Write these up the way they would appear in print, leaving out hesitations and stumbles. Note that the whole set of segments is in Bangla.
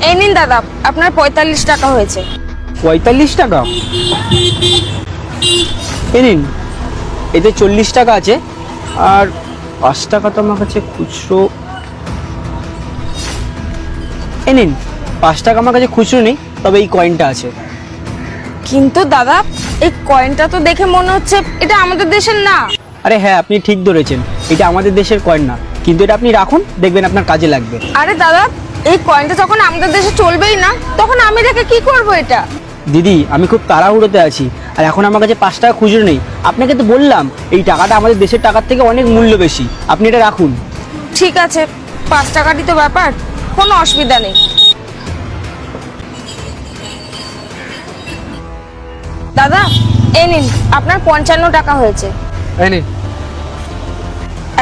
এই নিন দাদা, আপনার 45 টাকা হয়েছে। 45 টাকা? এই নিন, এতে 40 টাকা আছে, আর 5 টাকা তো আমার কাছে খুচরো। এই নিন, 5 টাকা আমার কাছে খুচরো নেই, তবে এই কয়েনটা আছে। কিন্তু দাদা, এই কয়েনটা তো দেখে মনে হচ্ছে এটা আমাদের দেশের না। আরে হ্যাঁ, আপনি ঠিক ধরেছেন, এটা আমাদের দেশের কয়েন না, কিন্তু এটা আপনি রাখুন, দেখবেন আপনার কাজে লাগবে। আরে দাদা, এই কয়েনটা যখন আমাদের দেশে চলবেই না, তখন আমি রেখে কি করব এটা? দিদি, আমি খুব তাড়াহুড়োতে আছি, আর এখন আমার কাছে 5 টাকা খুচরো নেই। আপনাকে তো বললাম এই টাকাটা আমাদের দেশের টাকার থেকে অনেক মূল্য বেশি, আপনি এটা রাখুন। ঠিক আছে, 5 টাকারই তো ব্যাপার, কোনো অসুবিধা নেই। দাদা, এই নিন, আপনার 55 টাকা হয়েছে। এই নিন।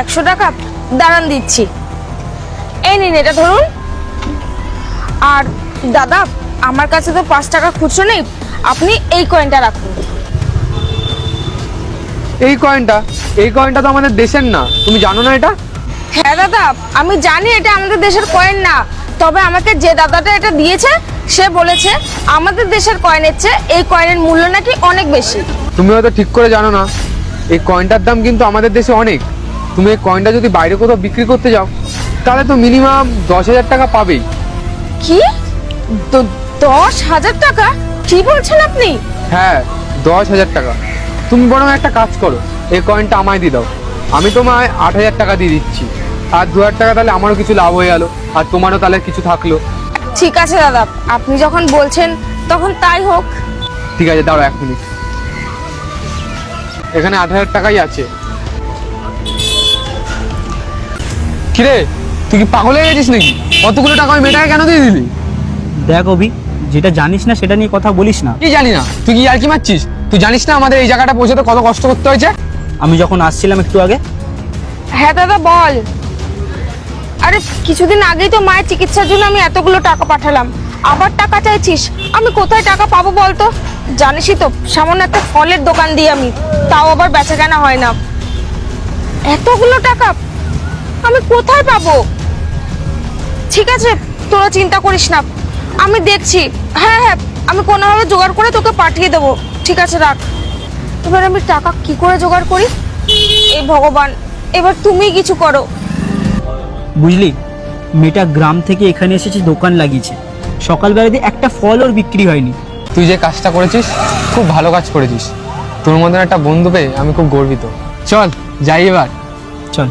100 টাকা দাঁড়ান দিচ্ছি। এই নিন, এটা ধরুন। আর দাদা, আমার কাছে তো 5 টাকা খুচরো নেই, আপনি এই কয়েনটা রাখুন। এই কয়েনটা তো আমাদের দেশের না, তুমি জানো না এটা? হ্যাঁ দাদা, আমি জানি এটা আমাদের দেশের কয়েন না, তবে আমাকে যে দাদাটা এটা দিয়েছে সে বলেছে আমাদের দেশের কয়েনের চেয়ে এই কয়েনের মূল্য নাকি অনেক বেশি। তুমি হয়তো ঠিক করে জানো না, এই কয়েনটার দাম কিন্তু আমাদের দেশে অনেক। তুমি এই কয়েনটা যদি বাইরে কোথাও বিক্রি করতে যাও, তাহলে তো মিনিমাম 10,000 টাকা পাবেই। কি? 10,000 টাকা? কি বলছেন আপনি? হ্যাঁ, 10,000 টাকা। তুমি বরং একটা কাজ করো, এই কয়েনটা আমায় দিয়ে দাও, আমি তোমায় 8,000 টাকা দিয়ে দিচ্ছি। আর 2,000 টাকা তাহলে আমারও কিছু লাভ হয়ে গেল, আর তোমারও তাহলে কিছু থাকলো। ঠিক আছে দাদা, আপনি যখন বলছেন তখন তাই হোক। ঠিক আছে, দাঁড়াও 1 মিনিট। এখানে 8,000 টাকাই আছে। কিরে, তুই কি পাগল হয়ে গেছিস নাকি? কতগুলো টাকা ওই মেয়েটাকে কেন দিয়ে দিলি? দেখ অভি, যেটা জানিস না সেটা নিয়ে কথা বলিস না। কি জানি না? তুই কি আর কি মারছিস? তুই জানিস না আমাদের এই জায়গাটা পৌঁছতে কত কষ্ট করতে হয়েছে? আমি যখন আসছিলাম একটু আগে, হ্যাঁ দাদা, বল। আরে কিছুদিন আগেই তো মায়ের চিকিৎসার জন্য আমি এতগুলো টাকা পাঠালাম, আবার টাকা চাইছিস? আমি কোথায় টাকা পাবো বলতো? জানিসই তো, সামান্য একটা ফলের দোকান দিই আমি, তাও আবার বেচা কেনা হয় না। এতগুলো টাকা আমি কোথায় পাবো? ঠিক আছে, তোরা চিন্তা করিস না, আমি দেখছি। হ্যাঁ হ্যাঁ, আমি কোনোভাবে জোগাড় করে তোকে পাঠিয়ে দেবো। ঠিক আছে, রাখ। এবার আমি টাকা কি করে জোগাড় করি? এই ভগবান, এবার তুমি কিছু করো। বুঝলি, মেয়েটা গ্রাম থেকে এখানে এসেছে, দোকান লাগিয়েছে, সকালবেলা দিয়ে একটা ফল ওর বিক্রি হয়নি। তুই যে কাজটা করেছিস, খুব ভালো কাজ করেছিস। তোর মতন একটা বন্ধু পেয়ে আমি খুব গর্বিত। চল যাই এবার। চল।